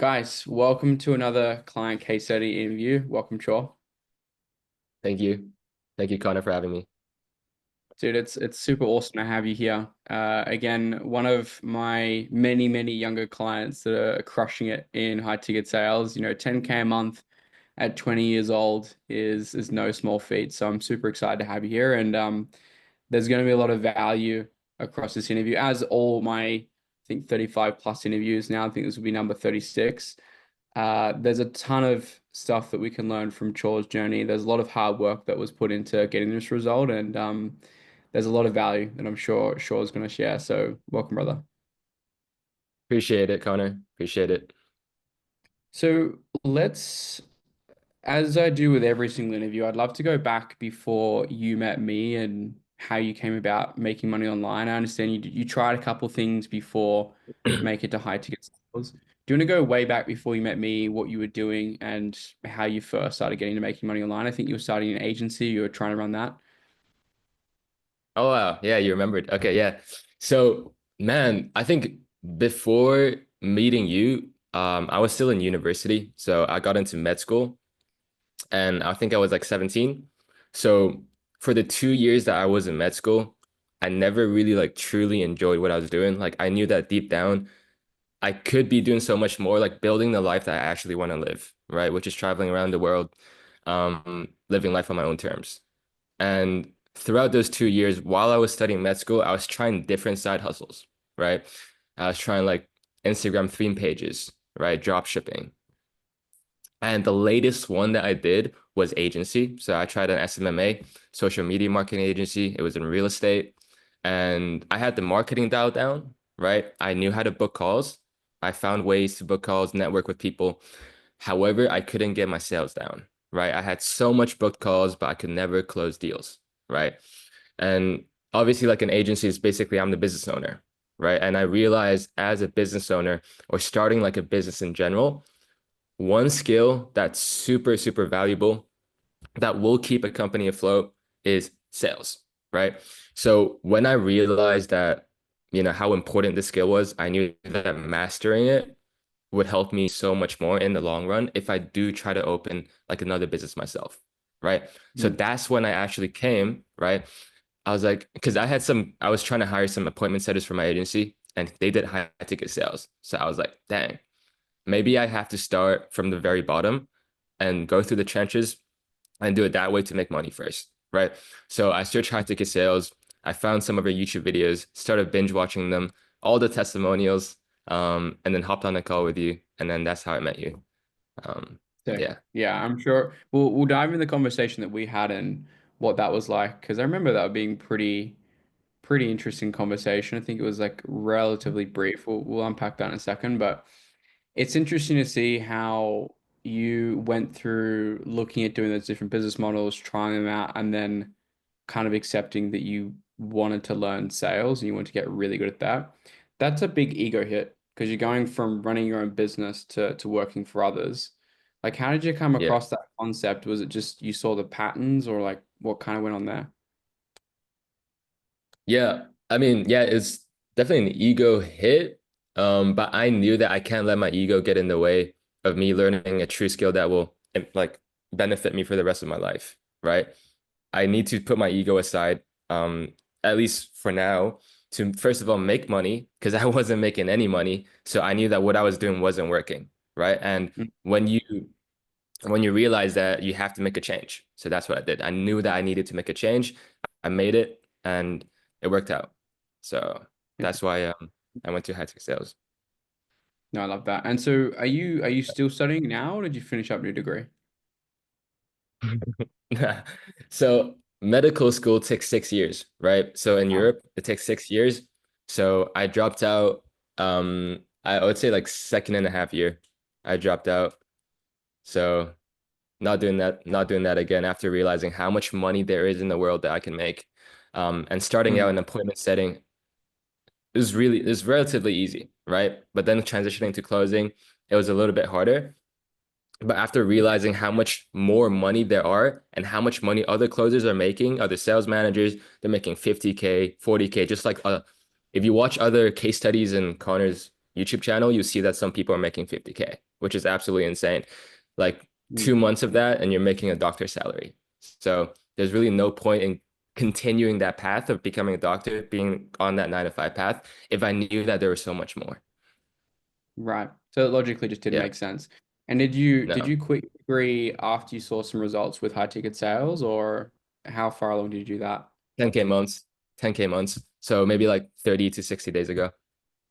Guys, welcome to another client case study interview. Welcome, Chor. Thank you. Thank you, Connor, for having me. Dude, it's super awesome to have you here. Again, one of my many younger clients that are crushing it in high ticket sales. 10K a month at 20 years old is no small feat. So I'm super excited to have you here. And there's going to be a lot of value across this interview, as all my, I think, 35 plus interviews now. I think this will be number 36. There's a ton of stuff that we can learn from Chor's journey. There's a lot of hard work that was put into getting this result, and there's a lot of value that I'm sure Chor's going to share. So, welcome, brother. Appreciate it, Connor. Appreciate it. So, let's, as I do with every single interview, I'd love to go back before you met me and how you came about making money online. I understand you tried a couple things before make it to high ticket sales. Do you want to go way back before you met me, what you were doing and how you first started getting to making money online? I think you were starting an agency, you were trying to run that. Oh, wow. Yeah, you remembered. Okay, yeah. So, man, I think before meeting you, I was still in university. So I got into med school and I think I was like 17. So for the 2 years that I was in med school, I never really like truly enjoyed what I was doing. Like I knew that deep down I could be doing so much more, like building the life that I actually want to live, right? Which is traveling around the world, living life on my own terms. And throughout those 2 years, while I was studying med school, I was trying different side hustles, right? I was trying like Instagram theme pages, right? Drop shipping. And the latest one that I did was agency. So I tried an SMMA, social media marketing agency. It was in real estate. And I had the marketing dialed down, right? I knew how to book calls. I found ways to book calls, network with people. However, I couldn't get my sales down, right? I had so much booked calls, but I could never close deals, right? And obviously, like an agency is basically I'm the business owner, right? And I realized as a business owner or starting like a business in general, one skill that's super valuable that will keep a company afloat is sales, right? So when I realized that, how important this skill was, I knew that mastering it would help me so much more in the long run if I do try to open like another business myself, right? So Mm. that's when I actually came, right? I was like, because I was trying to hire some appointment setters for my agency and they did high ticket sales. So I was like, dang, maybe I have to start from the very bottom and go through the trenches and do it that way to make money first, right? So I searched high ticket sales. I found some of your YouTube videos, started binge watching them, all the testimonials, and then hopped on a call with you, and then that's how I met you. Um, Sick. yeah, Yeah, I'm sure we'll dive in the conversation that we had and what that was like because I remember that being pretty interesting conversation. I think it was like relatively brief. We'll unpack that in a second, but it's interesting to see how you went through looking at doing those different business models, trying them out, and then kind of accepting that you wanted to learn sales and you want to get really good at that. That's a big ego hit because you're going from running your own business to working for others. Like, how did you come yeah, across that concept? Was it just you saw the patterns or like what kind of went on there? yeah. I mean, yeah, it's definitely an ego hit. But I knew that I can't let my ego get in the way of me learning a true skill that will like benefit me for the rest of my life, right? I need to put my ego aside, at least for now, to first of all make money because I wasn't making any money. So I knew that what I was doing wasn't working, right? And Mm. when you when you realize that you have to make a change. So that's what I did. I knew that I needed to make a change. I made it and it worked out. So Yeah. that's why I went to high tech sales. No, I love that. And so are you still studying now or did you finish up your degree? So medical school takes 6 years, right? So in Wow. Europe, it takes 6 years. So I dropped out, I would say like second and a half year. I dropped out. So not doing that again after realizing how much money there is in the world that I can make. And starting out Mm. in appointment setting is relatively easy, right? But then transitioning to closing, it was a little bit harder. But after realizing how much more money there are and how much money other closers are making, other sales managers, they're making 50K, 40K, just like if you watch other case studies in Connor's YouTube channel, you see that some people are making 50K, which is absolutely insane. Like Mm. 2 months of that, and you're making a doctor's salary. So there's really no point in continuing that path of becoming a doctor, being on that 9 to 5 path, if I knew that there was so much more. Right. So it logically just didn't Yeah, make sense. And did you no. quit your degree after you saw some results with high ticket sales, or how far along did you do that? 10K months, 10K months. So maybe like 30 to 60 days ago.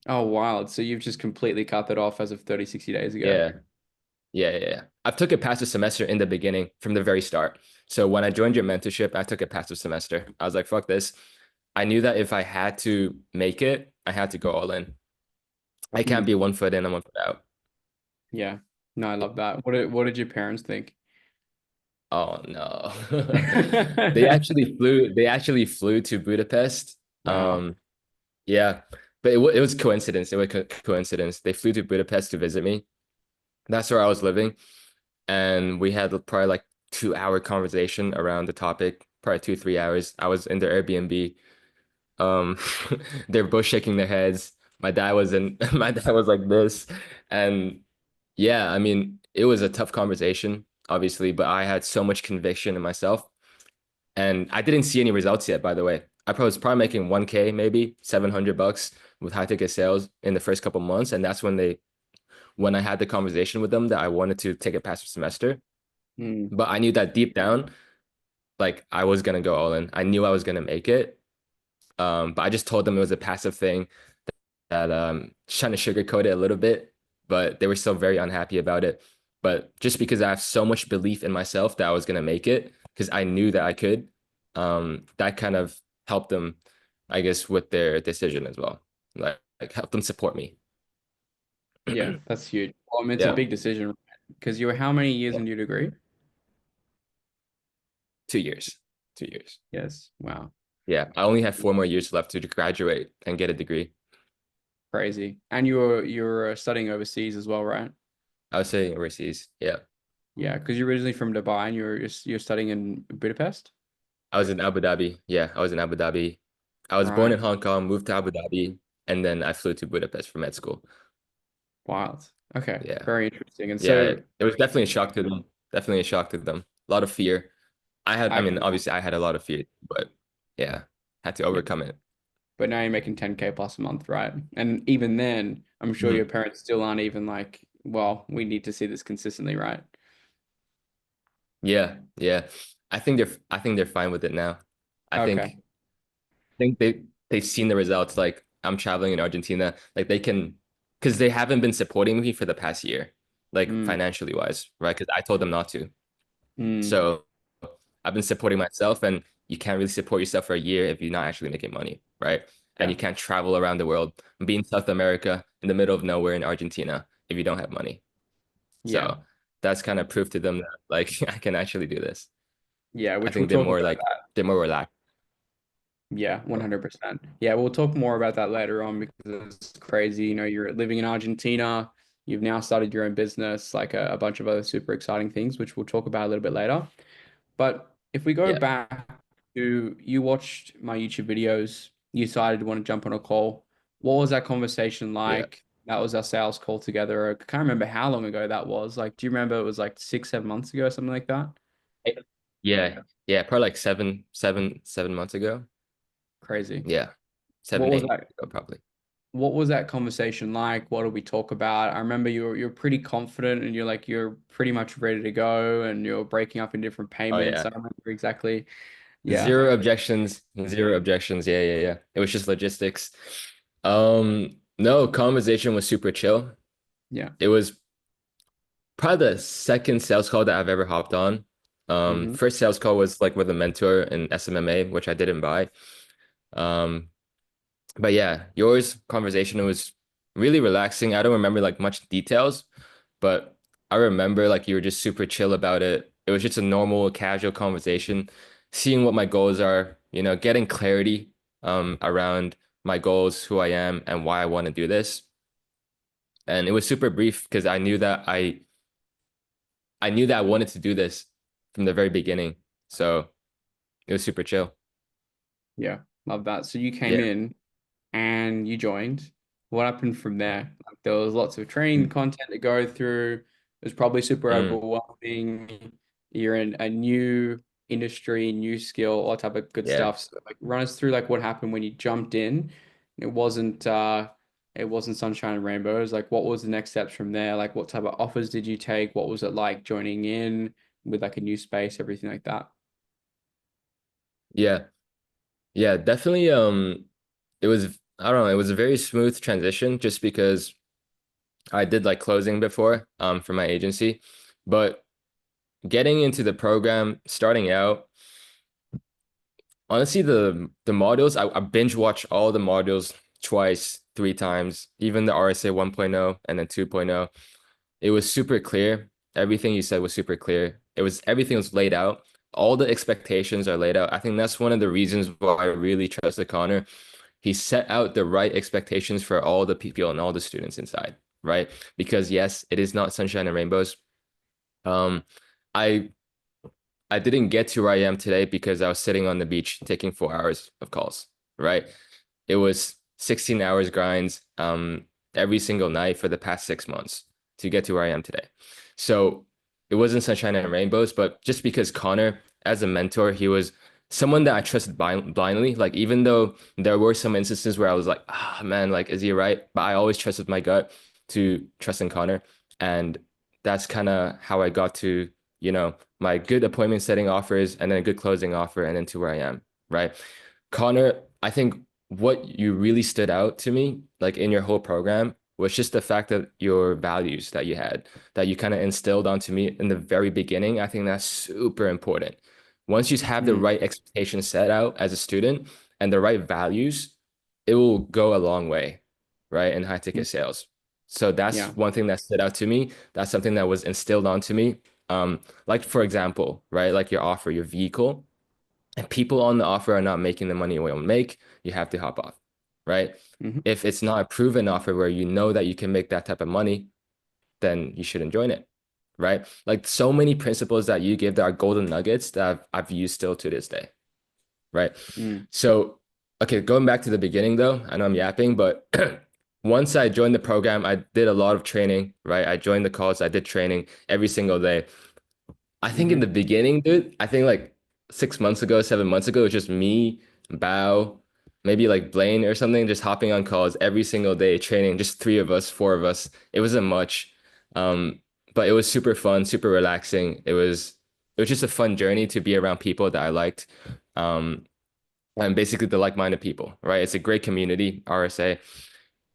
Oh, wild. So you've just completely cut that off as of 30, 60 days ago. Yeah. Yeah. I've took it past the semester in the beginning from the very start. So when I joined your mentorship, I took it past the semester. I was like, fuck this. I knew that if I had to make it, I had to go all in. I can't Mm. be 1 foot in and 1 foot out. Yeah. No, I love that. What did your parents think? Oh no. They actually flew to Budapest. Wow. Yeah. But it was coincidence. It was coincidence. They flew to Budapest to visit me. That's where I was living. And we had probably like 2 hour conversation around the topic, probably 2, 3 hours. I was in the Airbnb. Um, they're both shaking their heads. My dad was in, my dad was like this. And yeah, I mean, it was a tough conversation, obviously, but I had so much conviction in myself. And I didn't see any results yet, by the way. Was probably making 1K, maybe $700 with high ticket sales in the first couple months. And that's when I had the conversation with them that I wanted to take it past the semester. Mm. But I knew that deep down, like I was gonna go all in. I knew I was gonna make it. But I just told them it was a passive thing that trying to sugarcoat it a little bit, but they were still very unhappy about it. But just because I have so much belief in myself that I was gonna make it, because I knew that I could, that kind of helped them, I guess, with their decision as well. Like help them support me. Yeah, that's huge. Well, I mean, it's a Yeah. big decision because you were how many years Yeah. into your degree? 2 years. 2 years. Yes. Wow. Yeah. I only have 4 more years left to graduate and get a degree. Crazy. And you were studying overseas as well, right? I would say overseas. Yeah. Yeah, because you're originally from Dubai and you're studying in Budapest. I was in Abu Dhabi. Yeah, I was in Abu Dhabi. I was born Right. in Hong Kong, moved to Abu Dhabi, and then I flew to Budapest for med school. Wild. Okay. Yeah. Very interesting. And Yeah. so It was definitely a shock to them. Definitely a shock to them. A lot of fear. I I mean, can obviously I had a lot of fear, but yeah, had to yeah. overcome it. But now you're making 10K plus a month, right? And even then, I'm sure your Mhm. parents still aren't even like, well, we need to see this consistently, right? Yeah. Yeah. I think they're fine with it now. I Okay. think they've seen the results. Like I'm traveling in Argentina, like they can, because they haven't been supporting me for the past year, like Mm, financially wise, right? Because I told them not to. mm, So I've been supporting myself, and you can't really support yourself for a year if you're not actually making money, right? And yeah. you can't travel around the world and be in South America in the middle of nowhere in Argentina if you don't have money. Yeah. So that's kind of proof to them that like I can actually do this. Yeah. I Which we'll think they're talk more about. like they're more relaxed. Yeah, 100%. Yeah, we'll talk more about that later on because it's crazy. You know, you're living in Argentina, you've now started your own business, like a bunch of other super exciting things, which we'll talk about a little bit later. But if we go Yeah, back to you watched my YouTube videos, you decided to want to jump on a call. What was that conversation yeah, like? That was our sales call together. I can't remember how long ago that was. Like, do you remember it was like 6, 7 months ago or something like that? yeah. Probably like 7 months ago. Crazy. Yeah, What seven, was 8 months that? ago probably. What was that conversation like? What did we talk about? I remember you're pretty confident and you're pretty much ready to go and you're breaking up in different Oh payments. yeah. I remember exactly. Yeah. Zero objections. Zero objections. Yeah. It was just logistics. No, conversation was super chill. Yeah. It was probably the second sales call that I've ever hopped on. Hmm. First sales call was like with a mentor in SMMA, which I didn't buy. Um, but yeah, yours conversation was really relaxing. I don't remember like much details, but I remember like you were just super chill about it. It was just a normal, casual conversation, seeing what my goals are, getting clarity around my goals, who I am, and why I want to do this. And it was super brief because I knew that I wanted to do this from the very beginning. So it was super chill. Yeah. Love that. So you came Yeah. in and you joined. what happened from there? Like there was lots of training content to go through. It was probably super Mm, overwhelming. You're in a new industry, new skill, all type of good yeah. stuff. So like run us through like what happened when you jumped in. It wasn't sunshine and rainbows. Like what was the next steps from there? Like what type of offers did you take? What was it like joining in with like a new space, everything like that? Yeah. Yeah, definitely it was I don't know, it was a very smooth transition just because I did like closing before for my agency. But getting into the program, starting out, honestly, the modules, I binge watch all the modules twice, three times, even the RSA 1.0 and then 2.0. It was super clear. Everything you said was super clear. Everything was laid out. All the expectations are laid out. I think that's one of the reasons why I really trusted Connor. He set out the right expectations for all the people and all the students inside, right? Because yes, it is not sunshine and rainbows. Um, I I didn't get to where I am today because I was sitting on the beach taking 4 hours of calls, right? It was 16 hours grinds every single night for the past 6 months to get to where I am today. So it wasn't sunshine and rainbows, but just because Connor, as a mentor, he was someone that I trusted blindly. Like, even though there were some instances where I was like, ah, man, like, is he right? But I always trusted my gut to trust in Connor. And that's kind of how I got to, my good appointment setting offers and then a good closing offer and then to where I am, right? Connor, I think what you really stood out to me, like in your whole program, was just the fact that your values that you had, that you kind of instilled onto me in the very beginning. I think that's super important. Once you have the Mm, right expectations set out as a student and the right values, it will go a long way, right? In high mm, ticket sales. So that's yeah. one thing that stood out to me. That's something that was instilled onto me. Like for example, right? Like your offer, your vehicle and people on the offer are not making the money you want to make, you have to hop off, right? Hmm. If it's not a proven offer where you know that you can make that type of money, then you shouldn't join it, right? Like so many principles that you give that are golden nuggets that I've used still to this day, right? Mm, So, okay, going back to the beginning though, I know I'm yapping, but once I joined the program, I did a lot of training, right? I joined the calls, I did training every single day. I think in hmm. the beginning, dude, I think like 6 months ago, 7 months ago, it was just me, Bao, maybe like Blaine or something, just hopping on calls every single day, training, just three of us, four of us. It wasn't much. Um, but it was super fun, super relaxing. It was just a fun journey to be around people that I liked. Um, and basically the like-minded people, right? It's a great community, RSA.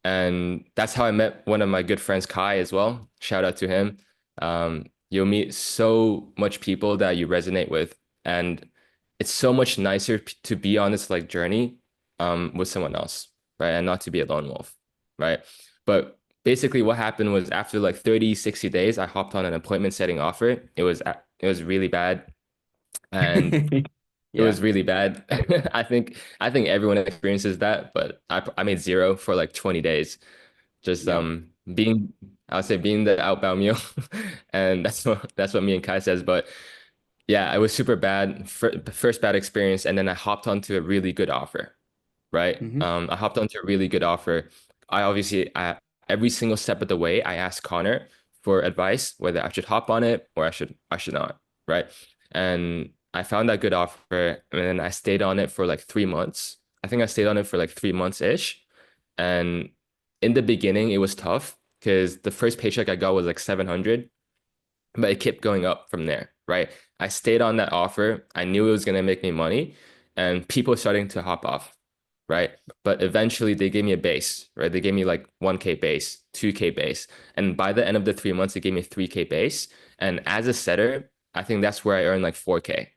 And that's how I met one of my good friends, Kai, as well. Shout out to him. You'll meet so much people that you resonate with, and it's so much nicer to be on this like journey with someone else, right? And not to be a lone wolf, right? But basically what happened was after like 30, 60 days, I hopped on an appointment setting offer. It was really bad. And it Yeah. was really bad. I think everyone experiences that, but I made zero for like 20 days. Just Yep. being I would say being the outbound mule. And that's what me and Kai says. But yeah, it was super bad. First bad experience, and then I hopped onto a really good offer, right? Hmm. I hopped onto a really good offer. Every single step of the way, I asked Connor for advice whether I should hop on it or I should not, right? And I found that good offer, and then I stayed on it for like 3 months. I think I stayed on it for like 3 months ish. And in the beginning, it was tough because the first paycheck I got was like 700, but it kept going up from there, right? I stayed on that offer. I knew it was going to make me money, and people were starting to hop off, right? But eventually they gave me a base, right? They gave me like 1K base, 2K base. And by the end of the 3 months, they gave me 3K base. And as a setter, I think that's where I earned like 4K,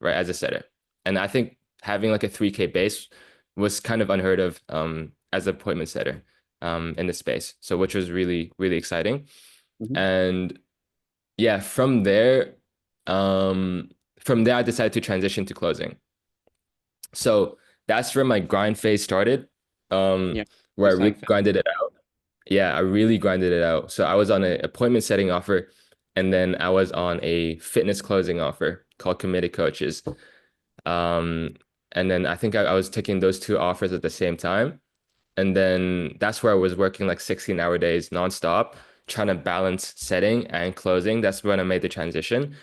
right? As a setter. And I think having like a 3K base was kind of unheard of as an appointment setter in the space. So which was really, really exciting. Hmm. And yeah, um, from there I decided to transition to closing. So that's where my grind phase started, um, Yeah. where I Just really like that. grinded it out. Yeah, I really grinded it out. So I was on an appointment setting offer, and then I was on a fitness closing offer called Committed Coaches. Um, and then I think I was taking those two offers at the same time. And then that's where I was working like 16-hour days nonstop, trying to balance setting and closing. That's when I made the transition.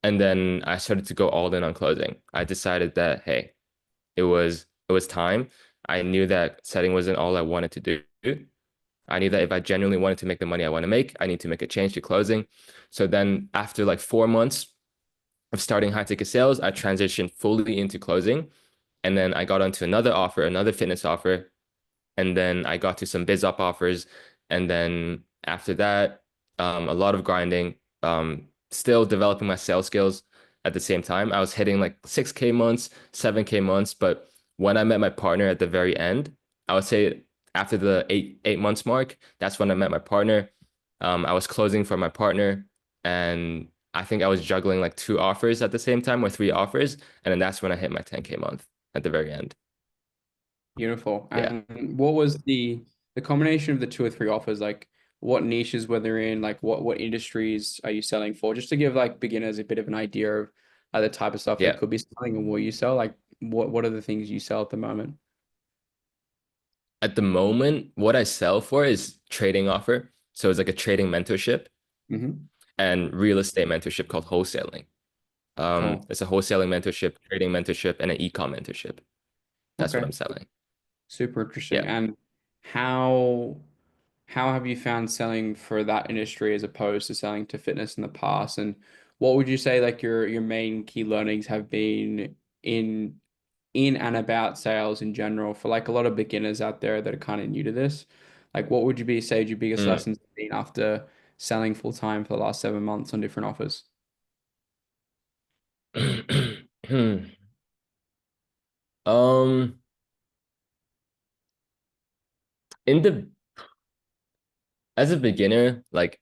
And then I started to go all in on closing. I decided that, hey, it was time. I knew that setting wasn't all I wanted to do. I knew that if I genuinely wanted to make the money I want to make, I need to make a change to closing. So then after like 4 months of starting high ticket sales, I transitioned fully into closing. And then I got onto another offer, another fitness offer, and then I got to some biz up offers, and then after that, a lot of grinding, still developing my sales skills at the same time. I was hitting like 6K months, 7K months, but when I met my partner at the very end, I would say after the eight months mark, that's when I met my partner. I was closing for my partner, and I think I was juggling like two offers at the same time or three offers, and then that's when I hit my 10K month at the very end. Beautiful. Yeah. And what was the combination of the two or three offers? Like what niches were they in? Like what industries are you selling for? Just to give like beginners a bit of an idea of the type of stuff they Yeah. could be selling and what you sell. Like what are the things you sell at the moment? At the moment, what I sell for is trading offer. So it's like a trading mentorship Hmm. and real estate mentorship called wholesaling. Cool. It's a wholesaling mentorship, trading mentorship, and an e-com mentorship. That's what Okay. I'm selling. Super interesting. Yeah. And how how have you found selling for that industry as opposed to selling to fitness in the past? And what would you say like your main key learnings have been in and about sales in general for like a lot of beginners out there that are kind of new to this? Like what would you be say your biggest Mm. lessons have been after selling full time for the last 7 months on different offers? Um, in the as a beginner, like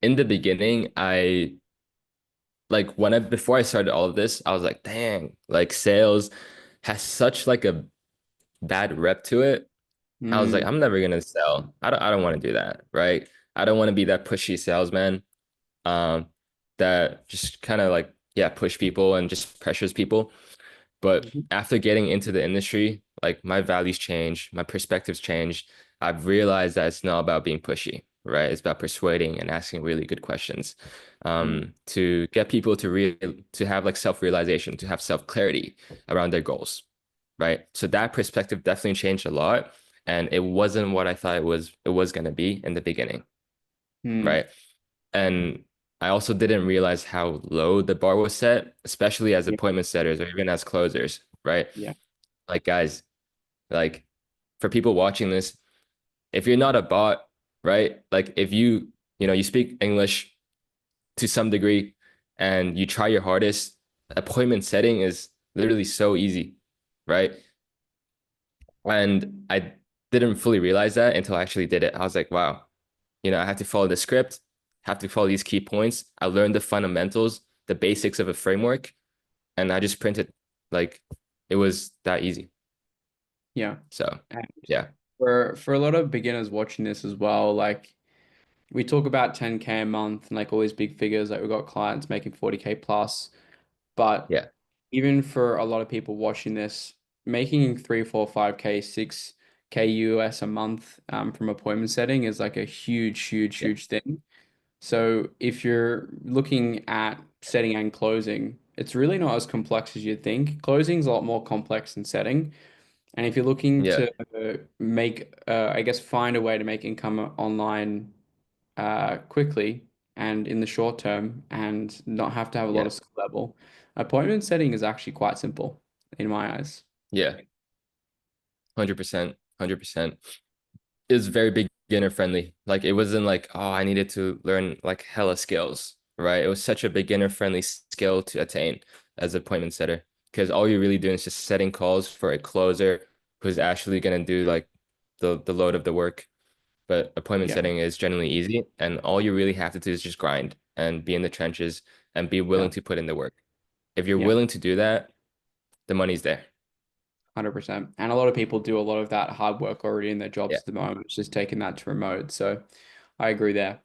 in the beginning, I like when I before I started all of this, I was like, dang, like sales has such like a bad rep to it. I was like, Mm, I'm never gonna sell. I don't want to do that, right? I don't want to be that pushy salesman, um, that just kind of like, yeah, push people and just pressures people. But mhm, after getting into the industry, like my values change, my perspectives change. I've realized that it's not about being pushy, right? It's about persuading and asking really good questions, mm, to get people to have like self-realization, to have self-clarity around their goals, right? So that perspective definitely changed a lot, and it wasn't what I thought it was gonna be in the beginning, mm. right? And I also didn't realize how low the bar was set, especially as Yeah, appointment setters or even as closers, right? yeah, Like guys, like for people watching this, if you're not a bot, right? Like if you speak English to some degree and you try your hardest, appointment setting is literally so easy, right? And I didn't fully realize that until I actually did it. I was like, wow, I have to follow the script, have to follow these key points. I learned the fundamentals, the basics of a framework, and I just printed like it was that easy. yeah. So And yeah, for a lot of beginners watching this as well, like we talk about 10K a month and like all these big figures, like we've got clients making 40K plus. But yeah, even for a lot of people watching this, making 3, 4, 5K, 6K US a month from appointment setting is like a huge, huge, yeah, huge thing. So if you're looking at setting and closing, it's really not as complex as you'd think. Closing is a lot more complex than setting. And if you're looking yeah, to make, I guess, find a way to make income online quickly and in the short term and not have to have a lot yeah, of skill level. Appointment setting is actually quite simple in my eyes. yeah. 100%, 100%. It was very beginner friendly. Like it wasn't like, oh, I needed to learn like hella skills, right? It was such a beginner friendly skill to attain as an appointment setter because all you're really doing is just setting calls for a closer who's actually gonna do like the load of the work. But appointment Yeah, setting is generally easy, and all you really have to do is just grind and be in the trenches and be yeah, willing to put in the work. If you're yeah, willing to do that, the money's there. 100%. And a lot of people do a lot of that hard work already in their jobs Yeah. at the moment. It's just taking that to remote. So I agree there.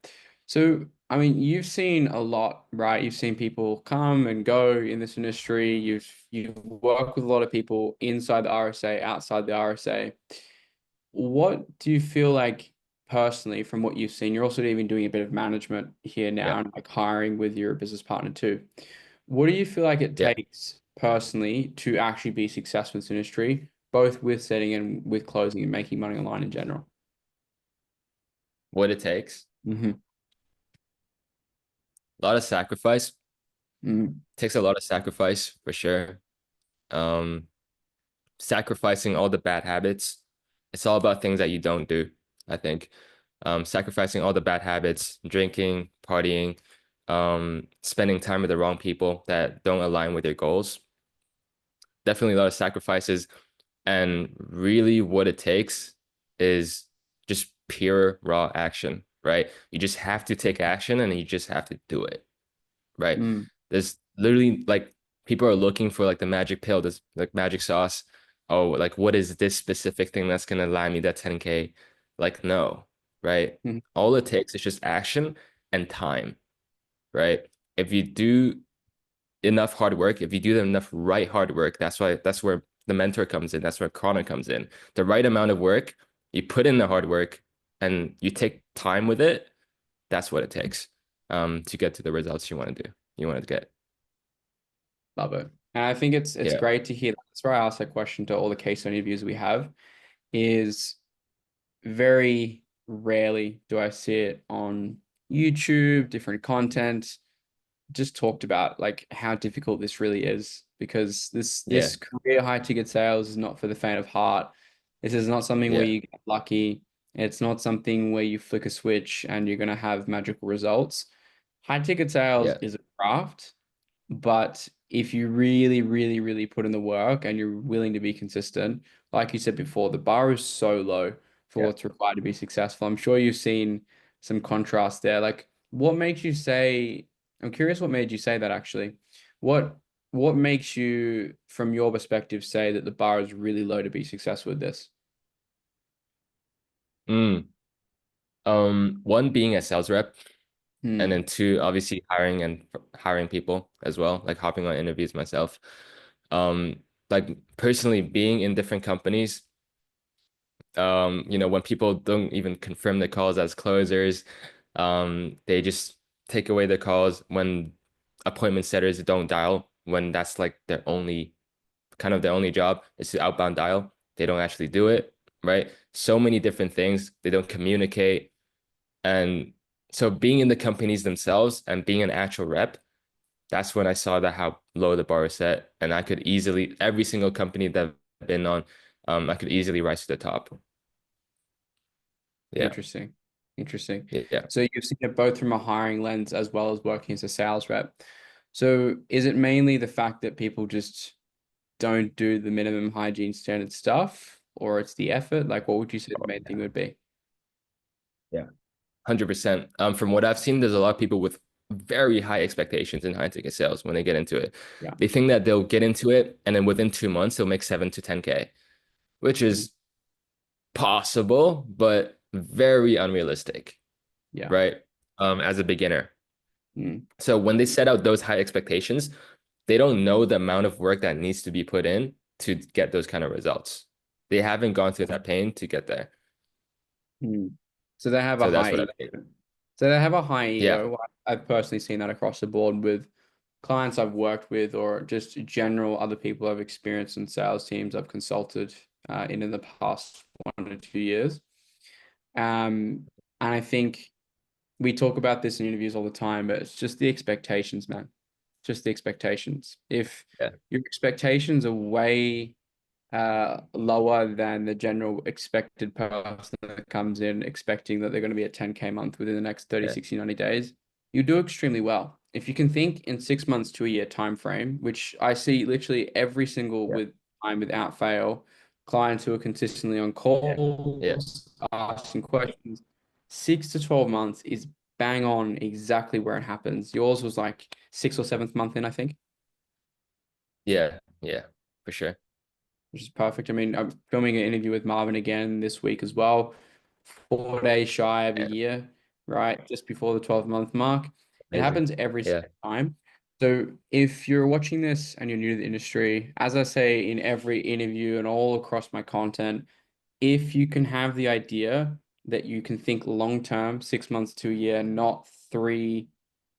So I mean, you've seen a lot, right? You've seen people come and go in this industry. You've worked with a lot of people inside the RSA, outside the RSA. What do you feel like personally from what you've seen? You're also even doing a bit of management here Yeah. now and like hiring with your business partner too. What do you feel like it Yeah. takes personally to actually be successful in this industry, both with setting and with closing and making money online in general? What it takes. Hmm. A lot of sacrifice. Mm, Takes a lot of sacrifice for sure. Um, Sacrificing all the bad habits. It's all about things that you don't do, I think. Sacrificing all the bad habits, drinking, partying, spending time with the wrong people that don't align with your goals. Definitely a lot of sacrifices. And really, what it takes is just pure raw action, right? You just have to take action and you just have to do it, right? mm, There's literally like people are looking for like the magic pill, this like magic sauce. Oh, like what is this specific thing that's gonna land me that 10K? Like, no, right? mm. All it takes is just action and time, right? If you do enough hard work, if you do enough right hard work, that's where the mentor comes in. That's where Connor comes in. The right amount of work, you put in the hard work and you take time with it, that's what it takes to get to the results you want to get. Love it. And I think it's Yeah. great to hear. That's why I asked that question to all the case study interviews we have, is very rarely do I see it on YouTube, different content, just talked about like how difficult this really is because this Yeah. career high ticket sales is not for the faint of heart. This is not something where Yeah. you get lucky. It's not something where you flick a switch and you're going to have magical results. High ticket sales Yeah. is a craft, but if you really, really, really put in the work and you're willing to be consistent, like you said before, the bar is so low for Yeah. what's required to be successful. I'm sure you've seen some contrast there. Like, what makes you say, I'm curious what made you say that actually. What what makes you, from your perspective, say that the bar is really low to be successful with this? Mm. One being a sales rep, and Hmm. then two, obviously hiring people as well, like hopping on interviews myself. Um, like personally being in different companies, when people don't even confirm the calls as closers, they just take away the calls when appointment setters don't dial, when that's like their only job is to outbound dial. They don't actually do it, right? So many different things. They don't communicate. And so being in the companies themselves and being an actual rep, that's when I saw that how low the bar is set. And I could easily, every single company that I've been on, I could easily rise to the top. Yeah. Interesting. Interesting. Yeah. So you've seen it both from a hiring lens as well as working as a sales rep. So is it mainly the fact that people just don't do the minimum hygiene standard stuff, or it's the effort? Like, what would you say the Oh, main thing would be? yeah. 100%. From what I've seen, there's a lot of people with very high expectations in high ticket sales when they get into it. Yeah. They think that they'll get into it and then within 2 months they'll make 7 to 10K, which Mm. is possible, but very unrealistic, Yeah. right? As a beginner. Mm. So when they set out those high expectations, they don't know the amount of work that needs to be put in to get those kind of results. They haven't gone through that pain to get there. Mm. So they have a So that's high what I ego. think. So they have a high Yeah. ego. I've personally seen that across the board with clients I've worked with, or just general other people I've experienced in sales teams I've consulted in the past 1 to 2 years. And I think we talk about this in interviews all the time, but it's just the expectations, man. Just the expectations. If Yeah. your expectations are way lower than the general expected person that comes in expecting that they're going to be at 10K a month within the next 30, Yeah. 60, 90 days, you do extremely well. If you can think in 6 months to a year time frame, which I see literally every single Yeah. with time without fail, clients who are consistently on Yeah. Yeah. calls, asking questions, 6 to 12 months is bang on exactly where it happens. Yours was like sixth or seventh month in, I think, Yeah. Yeah. For sure. which is perfect. I mean, I'm filming an interview with Marvin again this week as well. 4 days shy of a Yeah. year. right? Just before the 12-month mark. It Amazing. happens every Yeah. single time. So if you're watching this and you're new to the industry, as I say in every interview and all across my content, if you can have the idea that you can think long term, 6 months to a year, not three,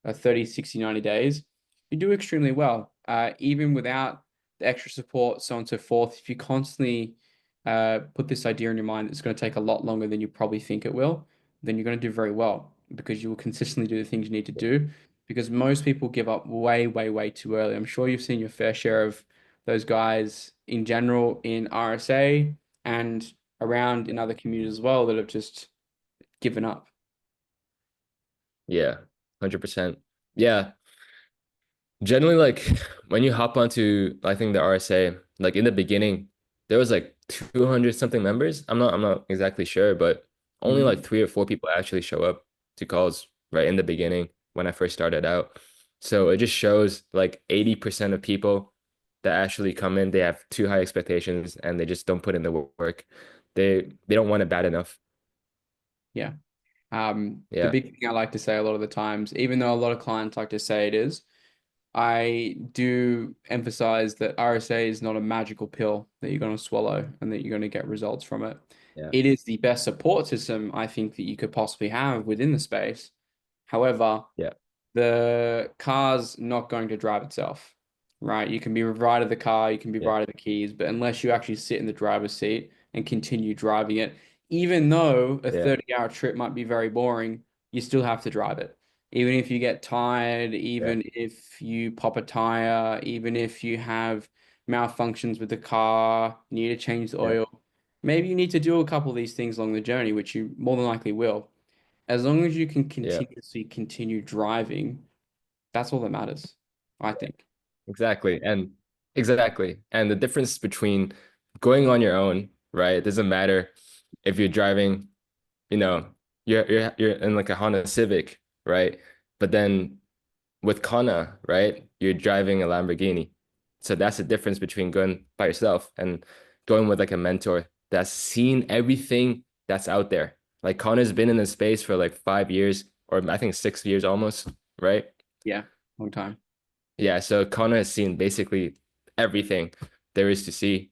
30, 60, 90 days, you do extremely well. Even without the extra support, so on and so forth, if you constantly put this idea in your mind, it's going to take a lot longer than you probably think it will, then you're going to do very well because you will consistently do the things you need to do. Because most people give up way, way, way too early. I'm sure you've seen your fair share of those guys in general in RSA and around in other communities as well that have just given up. Yeah. 100%. Yeah. Generally, like when you hop onto, I think the RSA, like in the beginning, there was like 200 something members. I'm not exactly sure, but only like Mm. 3 or 4 people actually show up to calls right in the beginning when I first started out. So it just shows like 80% of people that actually come in, they have too high expectations and they just don't put in the work. They don't want it bad enough. Yeah. The Yeah. big thing I like to say a lot of the times, even though a lot of clients like to say it is, I do emphasize that RSA is not a magical pill that you're going to swallow and that you're going to get results from it. Yeah. It is the best support system I think that you could possibly have within the space. However, Yeah. the car's not going to drive itself, right? You can be right of the car, you can be Yeah. right of the keys, but unless you actually sit in the driver's seat and continue driving it, even though a Yeah. 30-hour trip might be very boring, you still have to drive it. Even if you get tired, Yeah. even if you pop a tire, even if you have malfunctions with the car, need to change the Yeah. oil, maybe you need to do a couple of these things along the journey, which you more than likely will. As long as you can Yeah. continuously continue driving, that's all that matters, I think. Exactly. And exactly. And the difference between going on your own, right? It doesn't matter if you're driving, you know, you're in like a Honda Civic, right? But then with Kona, right? You're driving a Lamborghini. So that's the difference between going by yourself and going with like a mentor that's seen everything that's out there. Like Connor's been in the space for like 5 years, or I think 6 years almost, right? Yeah, long time. Yeah, so Connor has seen basically everything there is to see.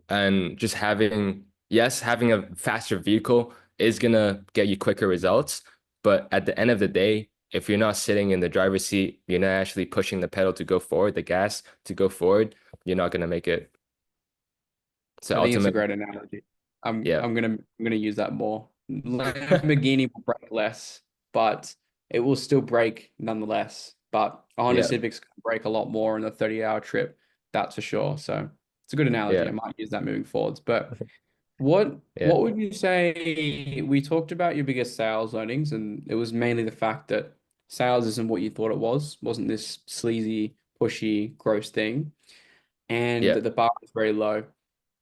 And just having, yes, having a faster vehicle is gonna get you quicker results. But at the end of the day, if you're not sitting in the driver's seat, you're not actually pushing the pedal to go forward, the gas to go forward, you're not gonna make it. So I think it's a ultimately, great analogy. I'm yeah, I'm gonna I'm gonna use that more. Lamborghini will break less, but it will still break nonetheless. But a Honda yeah, Civic's gonna break a lot more in a 30-hour trip, that's for sure. So it's a good analogy. yeah, I might use that moving forwards. But what yeah. what would you say? We talked about your biggest sales learnings, and it was mainly the fact that sales isn't what you thought it was, wasn't this sleazy, pushy, gross thing, and Yeah. that the bar was very low.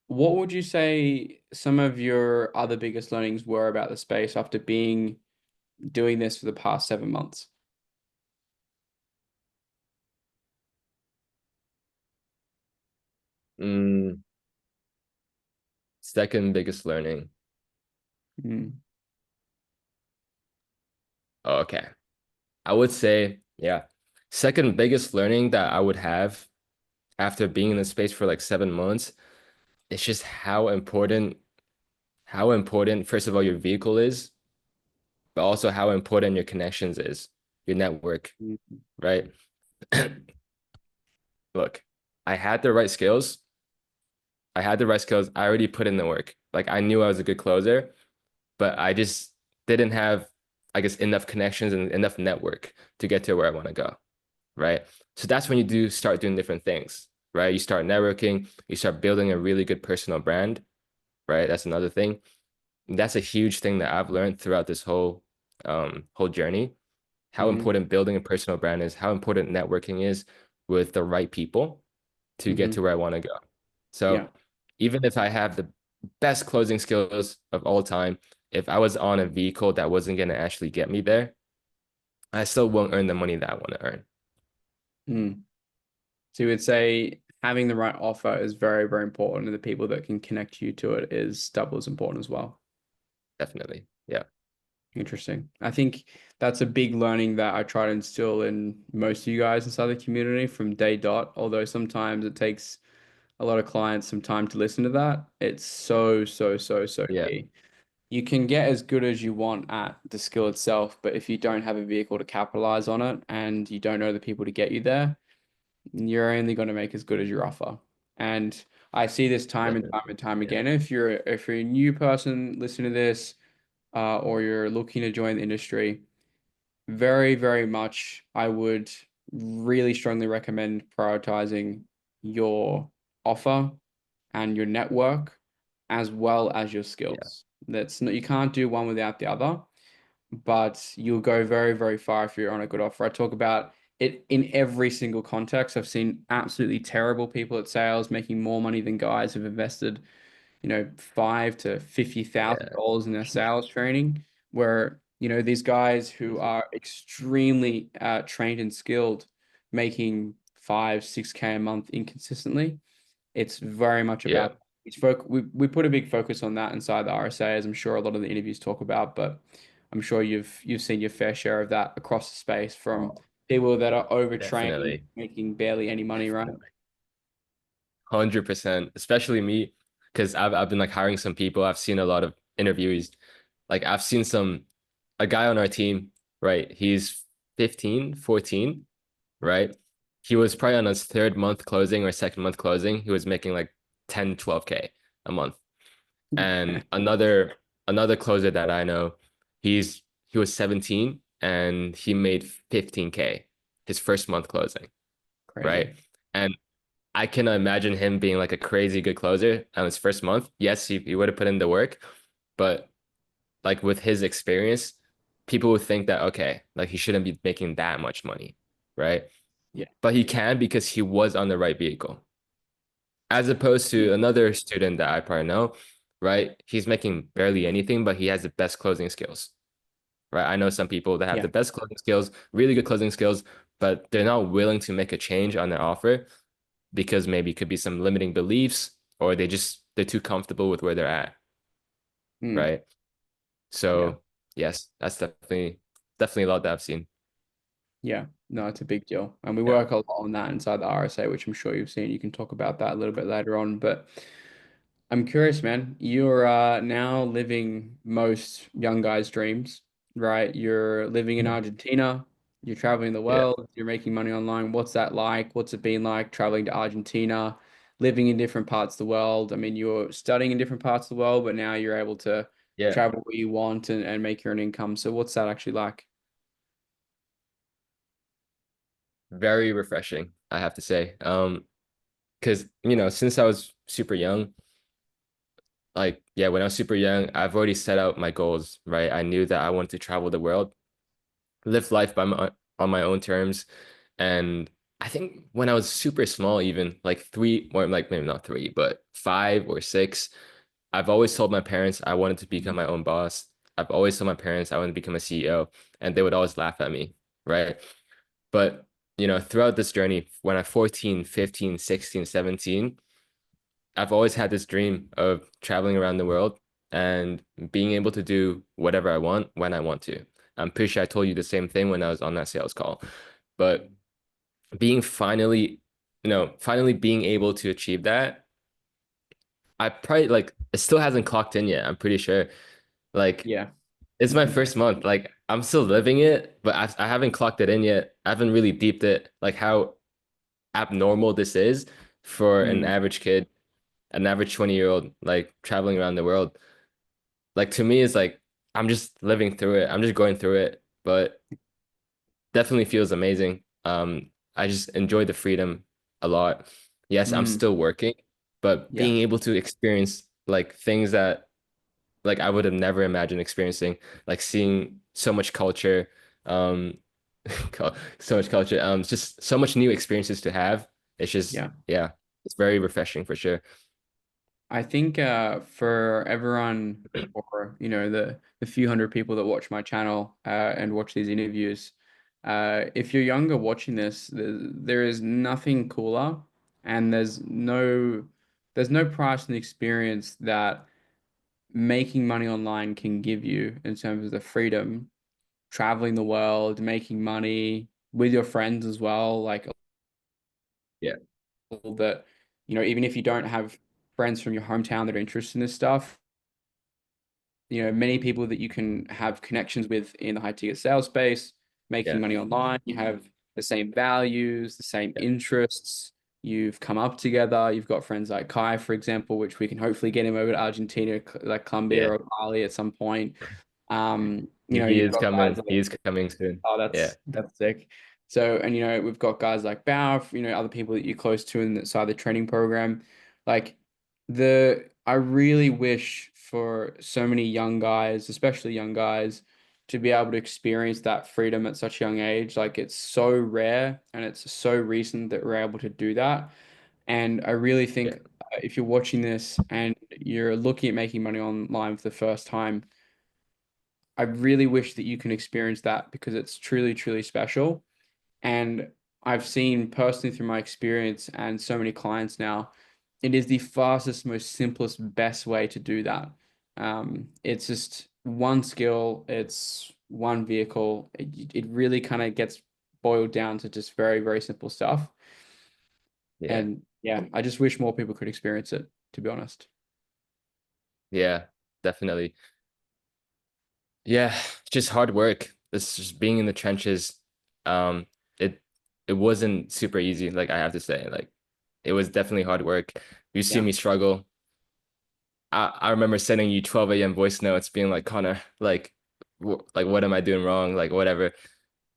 What would you say some of your other biggest learnings were about the space after being doing this for the past 7 months? Mm, second biggest learning. Mm, Okay. I would say, yeah. Second biggest learning that I would have after being in the space for like 7 months, it's just how important, first of all, your vehicle is, but also how important your connections is, your network, mm, right? Look, I had the right skills. I had the right skills. I already put in the work. Like I knew I was a good closer, but I just didn't have, I guess, enough connections and enough network to get to where I want to go, right? So that's when you do start doing different things, right? You start networking, you start building a really good personal brand, right? That's another thing. That's a huge thing that I've learned throughout this whole journey. How mm, important building a personal brand is, how important networking is with the right people to get hmm. to where I want to go. Yeah. So even if I have the best closing skills of all time, if I was on a vehicle that wasn't going to actually get me there, I still won't earn the money that I want to earn. Mm. So you would say having the right offer is very, very important, and the people that can connect you to it is double as important as well. Definitely. Yeah. Interesting. I think that's a big learning that I try to instill in most of you guys inside the community from day dot. Although sometimes it takes a lot of clients some time to listen to that. It's so, so, so, so Yeah, key. You can get as good as you want at the skill itself, but if you don't have a vehicle to capitalize on it and you don't know the people to get you there, you're only going to make as good as your offer. And I see this time and time definitely. and time Yeah, again. If you're a new person listening to this, or you're looking to join the industry, very, very much I would really strongly recommend prioritizing your offer and your network as well as your yeah, skills. That's not, you can't do one without the other, but you'll go very, very far if you're on a good offer. I talk about it in every single context. I've seen absolutely terrible people at sales making more money than guys who've invested, five to fifty thousand yeah, dollars in their sales training, where these guys who easy. are extremely trained and skilled, making 5, 6K a month inconsistently. It's very much Yeah, about we put a big focus on that inside the RSA, as I'm sure a lot of the interviews talk about, but I'm sure you've seen your fair share of that across the space from people that are overtrained, definitely. making barely any money, right? Definitely. 100%, especially me, because I've been like hiring some people. I've seen a lot of interviews. Like I've seen a guy on our team, right? He's 15, 14, right? He was probably on his third month closing or second month closing. He was making like 10, 12K a month. And another closer that I know, he was 17 and he made 15K his first month closing, Crazy. right? And I can imagine him being like a crazy good closer on his first month. Yes, he would have put in the work, but like with his experience, people would think that okay, like he shouldn't be making that much money, right? Yeah. But he can because he was on the right vehicle. As opposed to another student that I probably know, right? He's making barely anything, but he has the best closing skills, right? I know some people that have Yeah. the best closing skills, really good closing skills, but they're not willing to make a change on their offer because maybe it could be some limiting beliefs or they're too comfortable with where they're at, Mm. right? Yeah. So yes, that's definitely a lot that I've seen. Yeah, no, it's a big deal. And we Yeah. work a lot on that inside the RSA, which I'm sure you've seen. You can talk about that a little bit later on. But I'm curious, man. You're now living most young guys' dreams, right? You're living in Argentina, you're traveling the Yeah. world, you're making money online. What's that like? What's it been like traveling to Argentina, living in different parts of the world? I mean, you're studying in different parts of the world, but now you're able to Yeah. travel where you want and make your own income. So what's that actually like? Very refreshing, I have to say. Because since I was super young, like yeah, when I was super young, I've already set out my goals, right? I knew that I wanted to travel the world, live life on my own terms. And I think when I was super small, even like three, or like maybe not three, but 5 or 6, I've always told my parents I wanted to become my own boss. I've always told my parents I wanted to become a CEO, and they would always laugh at me, right? But throughout this journey, when I'm 14, 15, 16, 17, I've always had this dream of traveling around the world and being able to do whatever I want when I want to. I'm pretty sure I told you the same thing when I was on that sales call. But being finally being able to achieve that, I probably like it still hasn't clocked in yet. I'm pretty sure. Like Yeah. it's my first month. Like I'm still living it, but I haven't clocked it in yet. I haven't really deeped it, like how abnormal this is for an Mm, average kid, an average 20-year-old, like traveling around the world. Like to me, it's like I'm just living through it. I'm just going through it, but definitely feels amazing. I just enjoy the freedom a lot. Yes, I'm mm, still working, but yeah. being able to experience like things that like I would have never imagined experiencing, like seeing so much culture, um, so much culture, just so much new experiences to have. It's just, Yeah. yeah, it's very refreshing for sure. I think for everyone or the few hundred people that watch my channel and watch these interviews, if you're younger watching this, there is nothing cooler and there's no price in the experience that making money online can give you in terms of the freedom, traveling the world, making money with your friends as well, like Yeah. that, even if you don't have friends from your hometown that are interested in this stuff, many people that you can have connections with in the high ticket sales space, making Yeah. money online. You have the same values, the same interests. You've come up together. You've got friends like Kai, for example, which we can hopefully get him over to Argentina, like Colombia Yeah. or Bali at some point. He You've is got guys coming. like, He is coming soon. oh, Yeah. that's sick. So, and we've got guys like Bao, other people that you're close to inside the training program. Like I really wish for so many young guys, especially young guys, to be able to experience that freedom at such a young age. Like it's so rare and it's so recent that we're able to do that. And I really Yeah. think if you're watching this and you're looking at making money online for the first time, I really wish that you can experience that because it's truly, truly special. And I've seen personally through my experience and so many clients now, it is the fastest, most simplest, best way to do that. It's just one skill, it's one vehicle. It really kind of gets boiled down to just very, very simple stuff. Yeah. And yeah, I just wish more people could experience it, to be honest. Yeah. Definitely. Yeah. Just hard work. It's just being in the trenches. Um, it it wasn't super easy, like I have to say. Like it was definitely hard work. You see Yeah. me struggle. I remember sending you 12 a.m. voice notes being like, Connor, like what am I doing wrong? Like whatever.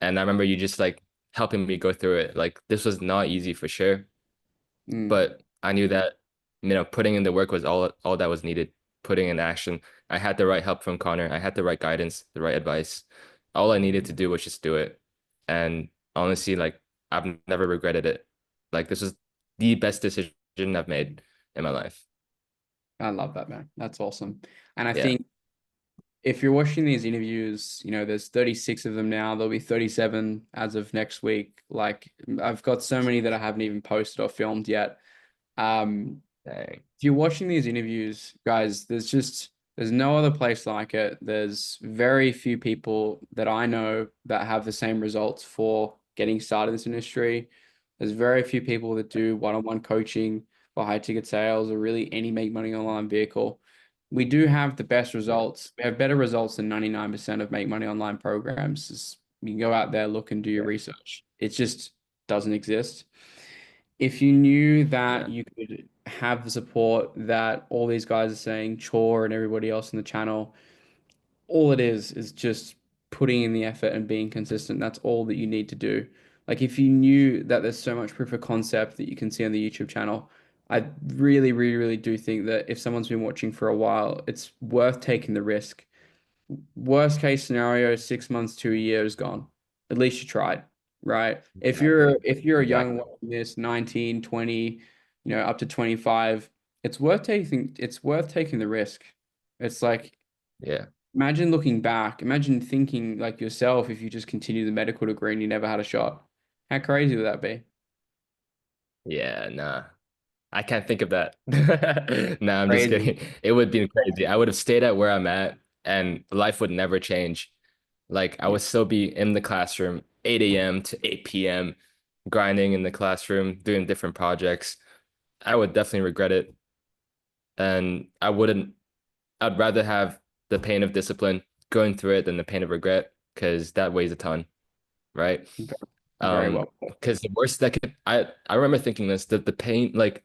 And I remember you just like helping me go through it. Like this was not easy for sure, Mm, but I knew that, putting in the work was all that was needed. Putting in action. I had the right help from Connor. I had the right guidance, the right advice. All I needed to do was just do it. And honestly, like I've never regretted it. Like this was the best decision I've made in my life. I love that, man. That's awesome. And I Yeah. think if you're watching these interviews, there's 36 of them now. There'll be 37 as of next week. Like I've got so many that I haven't even posted or filmed yet. Um, Dang. if you're watching these interviews, guys, there's no other place like it. There's very few people that I know that have the same results for getting started in this industry. There's very few people that do one-on-one coaching for high ticket sales or really any make money online vehicle. We do have the best Yeah. results. We have better results than 99% of make money online programs. You can go out there, look and do your Yeah. research. It just doesn't exist. If you knew that Yeah. you could have the support that all these guys are saying, Chore and everybody else in the channel, all it is just putting in the effort and being consistent. That's all that you need to do. Like if you knew that there's so much proof of concept that you can see on the YouTube channel, I really, really, really do think that if someone's been watching for a while, it's worth taking the risk. Worst case scenario, 6 months to a year is gone. At least you tried, right? If you're Exactly. if you're a young Exactly. watching this, 19, 20, up to 25, it's worth taking the risk. It's like Yeah. imagine looking back, imagine thinking like yourself if you just continued the medical degree and you never had a shot. How crazy would that be? Yeah. Nah. I can't think of that. Nah, I'm just Crazy. kidding. It would be crazy. I would have stayed at where I'm at and life would never change. Like I Yeah, would still be in the classroom 8 a.m. to 8 p.m. grinding in the classroom, doing different projects. I would definitely regret it. And I'd rather have the pain of discipline going through it than the pain of regret because that weighs a ton, right? very well. Because the worst that could I remember thinking this that the pain like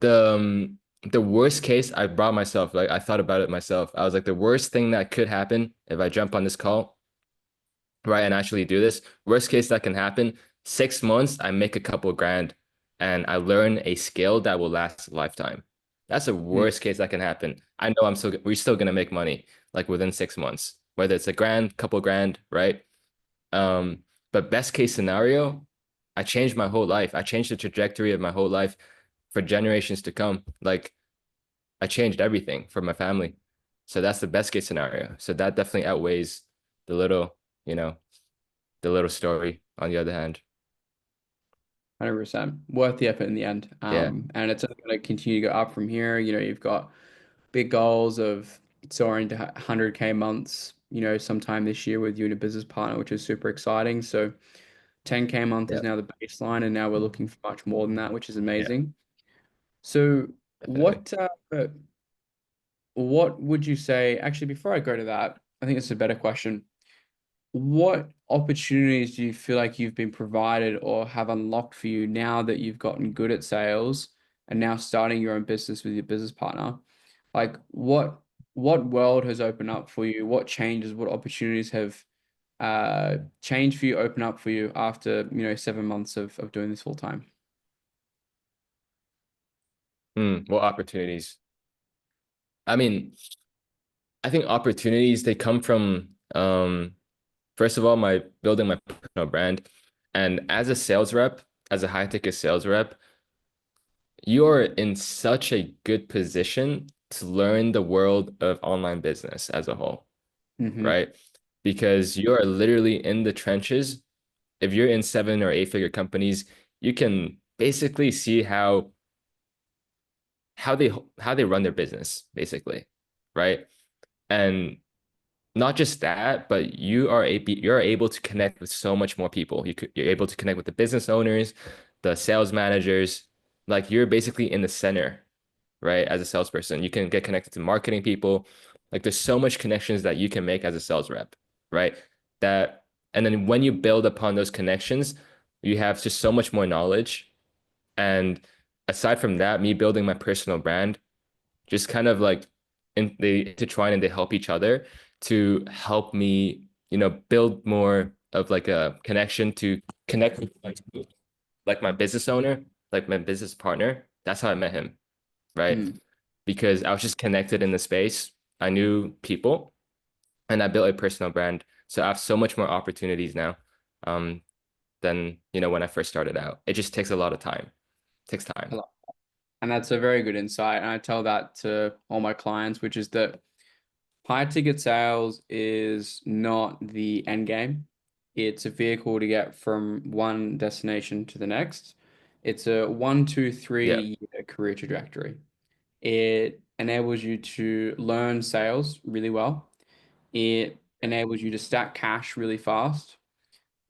the worst case I brought myself, like I thought about it myself. I was like, the worst thing that could happen if I jump on this call, right, and actually do this, worst case that can happen, 6 months, I make a couple grand and I learn a skill that will last a lifetime. That's the Mm, worst case that can happen. I know we're still gonna make money like within 6 months, whether it's a grand, couple grand, right? Um, but best case scenario, I changed my whole life. I changed the trajectory of my whole life for generations to come. Like I changed everything for my family. So that's the best case scenario. So that definitely outweighs the little, you know, the little story on the other hand. 100%. Worth the effort in the end. Yeah. And it's only going to continue to go up from here. You've got big goals of soaring to 100K months, sometime this year with you and a business partner, which is super exciting. So 10K a month is Yeah. now the baseline, and now we're looking for much more than that, which is Yeah, amazing. So definitely. what would you say, actually, before I go to that, I think it's a better question. What opportunities do you feel like you've been provided or have unlocked for you now that you've gotten good at sales and now starting your own business with your business partner? Like what world has opened up for you? What changes, what opportunities have changed for you, open up for you after, 7 months of doing this full time? What opportunities? I mean, I think opportunities they come from first of all, my building my personal brand. And as a sales rep, as a high ticket sales rep, you're in such a good position to learn the world of online business as a whole, Hmm. right? Because you are literally in the trenches. If you're in 7 or 8 figure companies, you can basically see how they run their business, basically, right? And not just that, but you're able to connect with so much more people. You're able to connect with the business owners, the sales managers. Like you're basically in the center, right? As a salesperson, you can get connected to marketing people. Like there's so much connections that you can make as a sales rep, right? That and then when you build upon those connections, you have just so much more knowledge. And aside from that, me building my personal brand, just kind of like they intertwine and they help each other to help me, build more of like a connection to connect with like my business owner, like my business partner. That's how I met him, right? Mm. Because I was just connected in the space. I knew people and I built a personal brand. So I have so much more opportunities now than, when I first started out. It just takes a lot of time. It takes time. And that's a very good insight. And I tell that to all my clients, which is that high ticket sales is not the end game. It's a vehicle to get from one destination to the next. It's a one, two, Yeah. 3 year career trajectory. It enables you to learn sales really well. It enables you to stack cash really fast.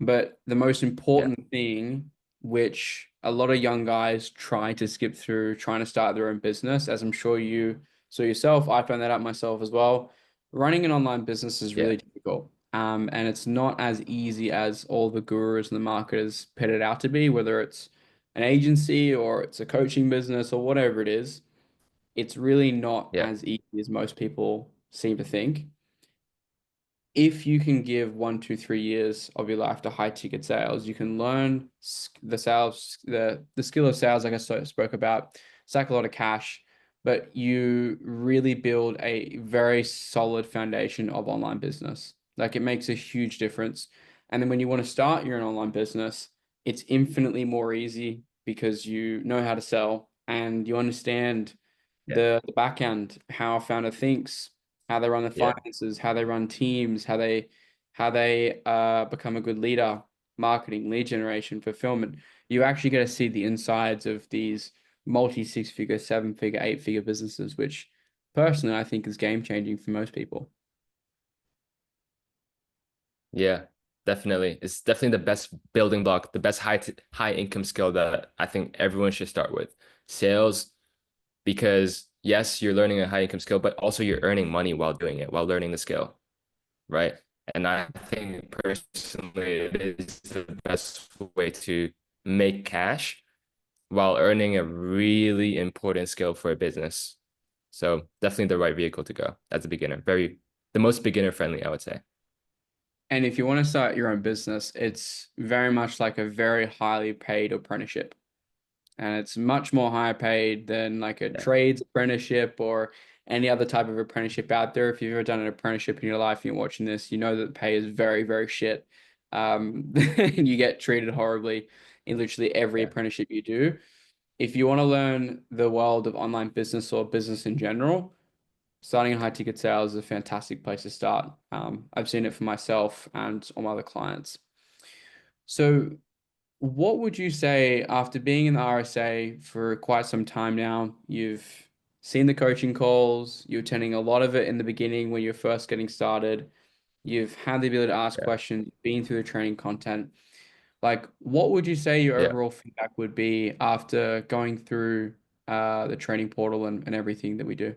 But the most Yeah. important thing, which a lot of young guys try to skip through, trying to start their own business, as I'm sure you saw yourself, I found that out myself as well. Running an online business is Yeah. really difficult. And it's not as easy as all the gurus and the marketers put it out to be, whether it's an agency or it's a coaching business or whatever it is. It's really not Yeah. as easy as most people seem to think. If you can give 1, 2, 3 years of your life to high ticket sales, you can learn the skill of sales, like spoke about, stack a lot of cash, but you really build a very solid foundation of online business. Like it makes a huge difference. And then when you want to start your own online business, it's infinitely more easy because you know how to sell and you understand Yeah. the back end, how a founder thinks, how they run the Yeah. finances, how they run teams, how they become a good leader, marketing, lead generation, fulfillment. You actually get to see the insides of these multi 6 figure, 7 figure, 8 figure businesses, which personally I think is game changing for most people. Yeah, definitely. It's definitely the best building block, the best high income skill that I think everyone should start with. Sales, because yes, you're learning a high income skill, but also you're earning money while doing it, while learning the skill, right? And I think personally it is the best way to make cash while earning a really important skill for a business. So definitely the right vehicle to go as a beginner. The most beginner friendly, I would say. And if you want to start your own business, it's very much like a very highly paid apprenticeship. And it's much more higher paid than like a Yeah. trades apprenticeship or any other type of apprenticeship out there. If you've ever done an apprenticeship in your life and you're watching this, you know that the pay is very, very shit. And you get treated horribly in literally every Yeah. apprenticeship you do. If you want to learn the world of online business or business in general, starting in high ticket sales is a fantastic place to start. I've seen it for myself and all my other clients. So what would you say after being in the RSA for quite some time now? You've seen the coaching calls, you're attending a lot of it in the beginning when you're first getting started. You've had the ability to ask Yeah. questions, been through the training content. Like, what would you say your Yeah. overall feedback would be after going through the training portal and everything that we do?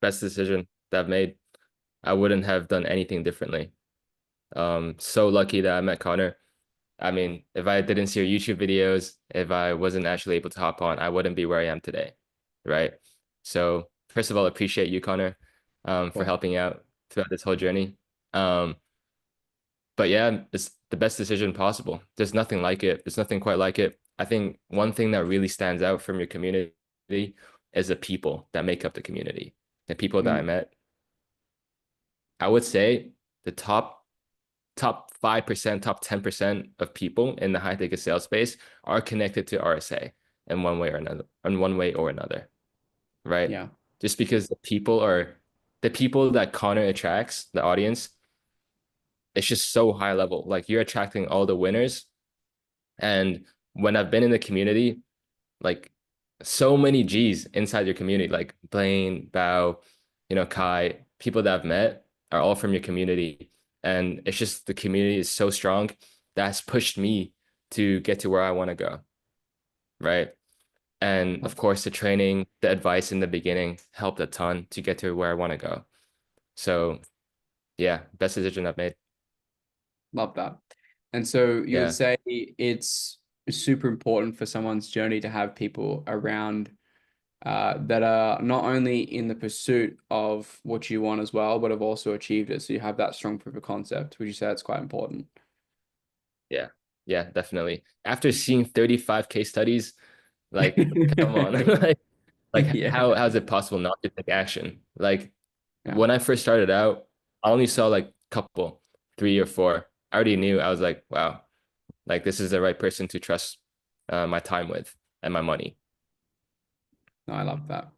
Best decision that I've made. I wouldn't have done anything differently. So lucky that I met Connor. I mean, if I didn't see your YouTube videos, if I wasn't actually able to hop on, I wouldn't be where I am today, right? So first of all, appreciate you, Connor, for Cool. helping out throughout this whole journey. Um, but yeah, it's the best decision possible. There's nothing like it. There's nothing quite like it. I think one thing that really stands out from your community is the people that make up the community, the people that I Mm, met. I would say the top 5%, top 10% of people in the high ticket sales space are connected to RSA in one way or another, in one way or another, right? yeah. Just because the people that Connor attracts, the audience, it's just so high level. Like you're attracting all the winners. And when I've been in the community, like so many G's inside your community, like Blaine, Bao, Kai, people that I've met are all from your community. And it's just the community is so strong that's pushed me to get to where I want to go. Right. And of course, the training, the advice in the beginning helped a ton to get to where I want to go. So yeah, best decision I've made. Love that. And so you would Yeah. say it's super important for someone's journey to have people around that are not only in the pursuit of what you want as well, but have also achieved it. So you have that strong proof of concept. Would you say that's quite important? Yeah. Yeah, definitely. After seeing 35 case studies, like, come on. Like Yeah. how's it possible not to take action? Like Yeah. when I first started out, I only saw like a couple, three or four. I already knew I was like, wow, like this is the right person to trust my time with and my money. No, I love that.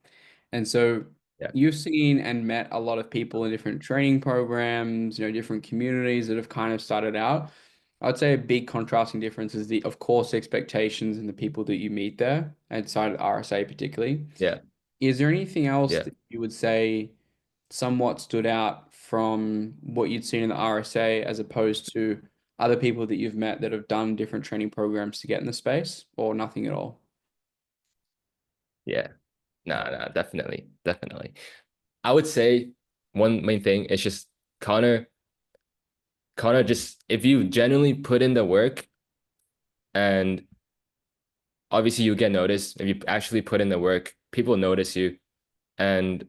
And so Yeah, you've seen and met a lot of people in different training programs, different communities that have kind of started out. I'd say a big contrasting difference is the, of course, expectations and the people that you meet there outside of RSA particularly. yeah, Is there anything else yeah, that you would say somewhat stood out from what you'd seen in the RSA as opposed to other people that you've met that have done different training programs to get in the space, or nothing at all? yeah. No, no, definitely, definitely. I would say one main thing is just Connor. Connor, just if you genuinely put in the work and obviously you get noticed, if you actually put in the work, people notice you. And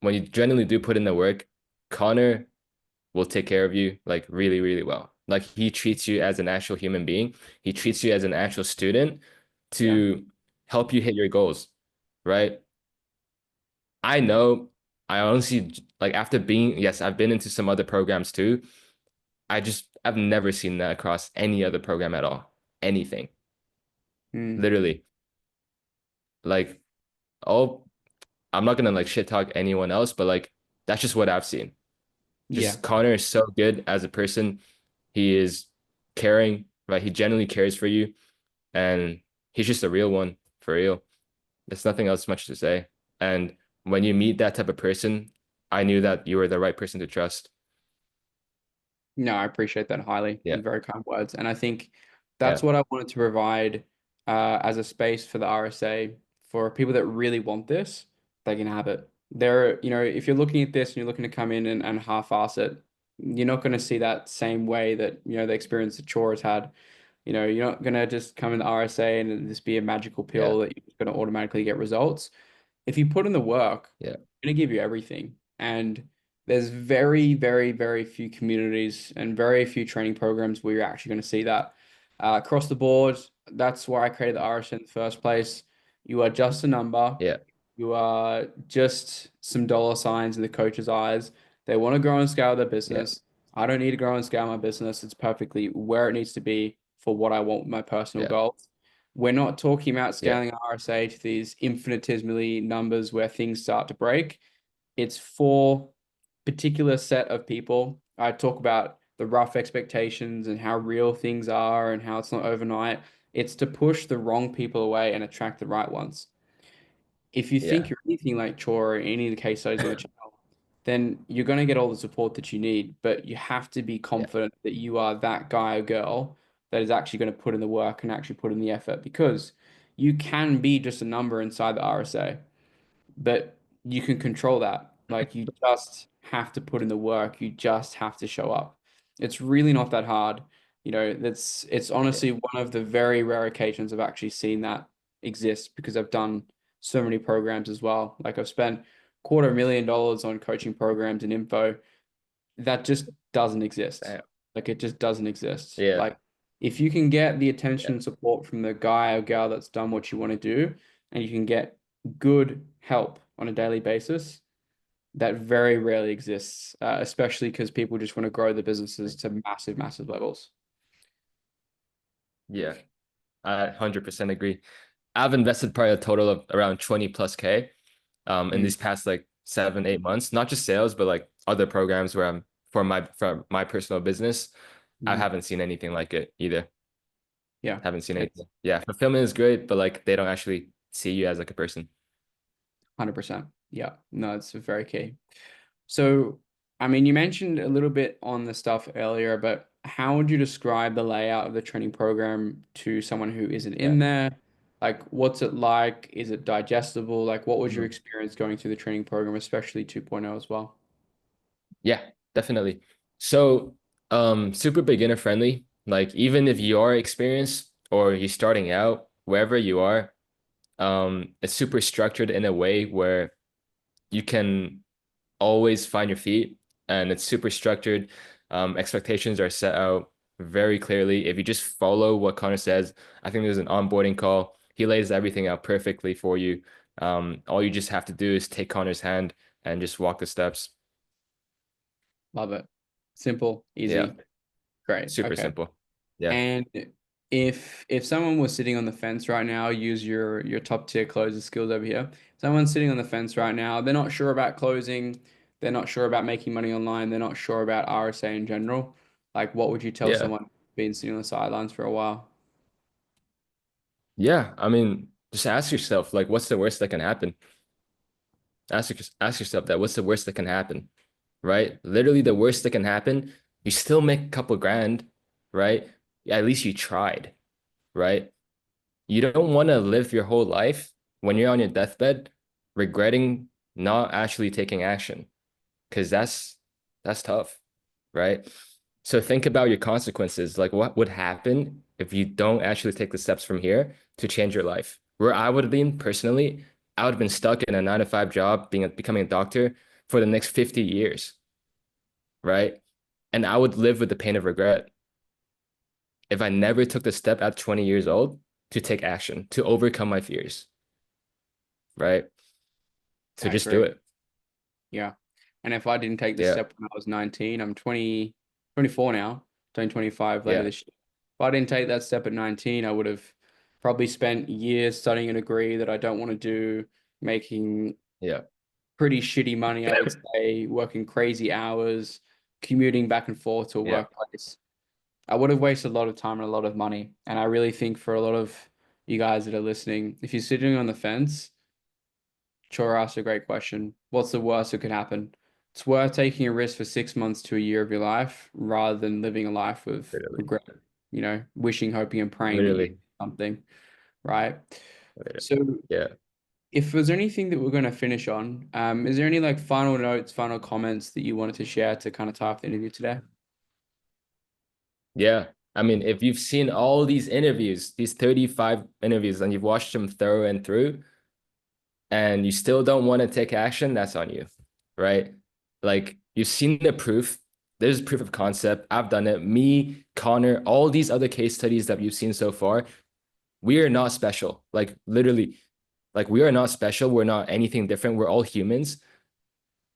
when you genuinely do put in the work, Connor will take care of you like really, really well. Like he treats you as an actual human being. He treats you as an actual student Yeah. to help you hit your goals, right? I know I honestly like after being, yes, I've been into some other programs too. I've never seen that across any other program at all. Anything. Mm, Literally. Like, oh, I'm not gonna like shit talk anyone else, but like that's just what I've seen. yeah. Just Connor is so good as a person. He is caring, right? He genuinely cares for you, and he's just a real one for real. There's nothing else much to say. And when you meet that type of person, I knew that you were the right person to trust. No, I appreciate that highly. Yeah, Very kind words. And I think that's yeah, what I wanted to provide as a space for the RSA for people that really want this, they can have it. If you're looking at this and you're looking to come in and half-ass it, you're not going to see that same way that, the experience that Chore has had. You're not going to just come in the RSA and just be a magical yeah, pill that you're going to automatically get results. If you put in the work, yeah, it's going to give you everything. And there's very, very, very few communities and very few training programs where you're actually going to see that across the board. That's why I created the RSA in the first place. You are just a number. yeah, You are just some dollar signs in the coach's eyes. They want to grow and scale their yeah, business. I don't need to grow and scale my business. It's perfectly where it needs to be for what I want with my personal yeah, goals. We're not talking about yeah, scaling RSA to these infinitesimally numbers where things start to break. It's for particular set of people. I talk about the rough expectations and how real things are and how it's not overnight. It's to push the wrong people away and attract the right ones. If you think Yeah. you're anything like Chor or any of the case studies on the channel, then you're going to get all the support that you need. But you have to be Yeah. confident that you are that guy or girl that is actually going to put in the work and actually put in the effort because you can be just a number inside the RSA, but you can control that. Like you just have to put in the work. You just have to show up. It's really not that hard. It's Yeah. honestly one of the very rare occasions I've actually seen that exist because I've done so many programs as well. Like I've spent $250,000 on coaching programs and info that just doesn't exist. Damn. Like it just doesn't exist. Yeah. Like if you can get the attention Yeah. and support from the guy or girl that's done what you want to do, and you can get good help on a daily basis, that very rarely exists, especially because people just want to grow the businesses to massive, massive levels. Yeah. I 100% agree. I've invested probably a total of around 20 plus K in Mm, these past like 7, 8 months, not just sales, but like other programs where I'm for my personal business. I mm. haven't seen anything like it either. Yeah, Haven't seen it's anything. Yeah, fulfillment is great, but like they don't actually see you as like a person. 100%. Yeah, no, it's very key. So, I mean, you mentioned a little bit on the stuff earlier, but how would you describe the layout of the training program to someone who isn't Yeah. in there? Like, what's it like? Is it digestible? Like, what was your Mhm. experience going through the training program, especially 2.0 as well? Yeah, definitely. So, super beginner friendly. Like even if you are experienced or you're starting out, wherever you are, it's super structured in a way where you can always find your feet, and it's super structured. Expectations are set out very clearly. If you just follow what Connor says, I think there's an onboarding call. He lays everything out perfectly for you. All you just have to do is take Connor's hand and just walk the steps. Love it. Simple, Yeah, easy, great. super Okay. simple. Yeah, And if someone was sitting on the fence right now, use your top tier closer skills over here. Someone's sitting on the fence right now, they're not sure about closing, they're not sure about making money online, they're not sure about RSA in general. Like, what would you tell yeah, someone who's been sitting on the sidelines for a while? yeah. I mean, just ask yourself, like, what's the worst that can happen? Ask yourself that. What's the worst that can happen? Right? Literally, the worst that can happen, you still make a couple grand, right? At least you tried, right? You don't want to live your whole life when you're on your deathbed regretting not actually taking action, because that's tough, right? So think about your consequences. Like what would happen if you don't actually take the steps from here to change your life? Where I would have been personally, I would have been stuck in a 9 to 5 job, becoming a doctor for the next 50 years, right? And I would live with the pain of regret if I never took the step at 20 years old to take action, to overcome my fears, right? So I just do agree. it. Yeah. And if I didn't take the Yeah. step when I was 19, I'm 24 now, turning 25 later Yeah. this year. If I didn't take that step at 19, I would have probably spent years studying a degree that I don't want to do, making Yeah. pretty shitty money, I would say, working crazy hours, commuting back and forth to a Yeah. workplace. I would have wasted a lot of time and a lot of money. And I really think for a lot of you guys that are listening, if you're sitting on the fence, Chora asked a great question. What's the worst that could happen? It's worth taking a risk for 6 months to a year of your life rather than living a life with Literally. regret, wishing, hoping, and praying that you did Literally. something, right? Literally. So Yeah. if there's anything that we're going to finish on, is there any like final notes, final comments that you wanted to share to kind of tie off the interview today? Yeah. I mean, if you've seen all these interviews, these 35 interviews, and you've watched them through and through, and you still don't want to take action, that's on you, right? Like you've seen the proof. There's proof of concept. I've done it. Me, Connor, all these other case studies that you've seen so far, we are not special. Like literally, like we are not special. We're not anything different. We're all humans.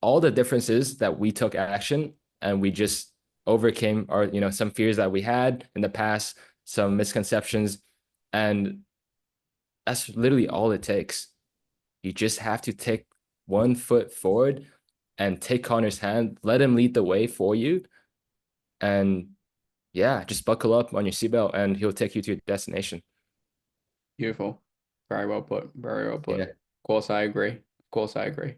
All the difference is that we took action and we just overcame our, some fears that we had in the past, some misconceptions, and that's literally all it takes. You just have to take one foot forward and take Connor's hand, let him lead the way for you, and yeah, just buckle up on your seatbelt and he'll take you to your destination. Beautiful. Very well put. Very well put. Yeah. course, I agree. Of course, I agree.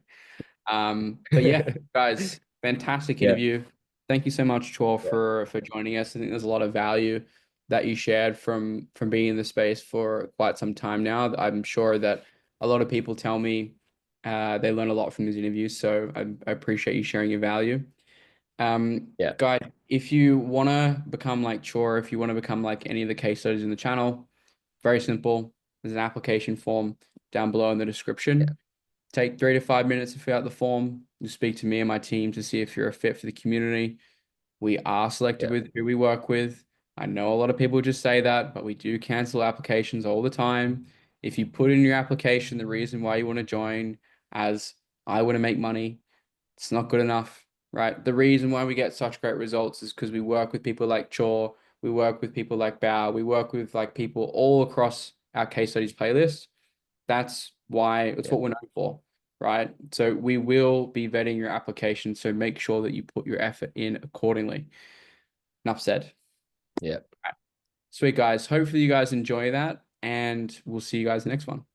But yeah, guys, fantastic Yeah, interview. Thank you so much, Chor, yeah, for joining us. I think there's a lot of value that you shared from being in the space for quite some time now. I'm sure that a lot of people tell me they learn a lot from these interviews, so I appreciate you sharing your value. yeah, Guys, if you want to become like Chor, if you want to become like any of the case studies in the channel, very simple. There's an application form down below in the yeah, description. Take 3 to 5 minutes to fill out the form. You speak to me and my team to see if you're a fit for the community. We are selective yeah, with who we work with. I know a lot of people just say that, but we do cancel applications all the time. If you put in your application the reason why you want to join as I want to make money, it's not good enough, right? The reason why we get such great results is because we work with people like Chor, we work with people like Bao, we work with like people all across our case studies playlist. That's why it's yeah, what we're known for, right? So we will be vetting your application. So make sure that you put your effort in accordingly. Enough said. yeah. Sweet guys. Hopefully you guys enjoy that, and we'll see you guys in the next one.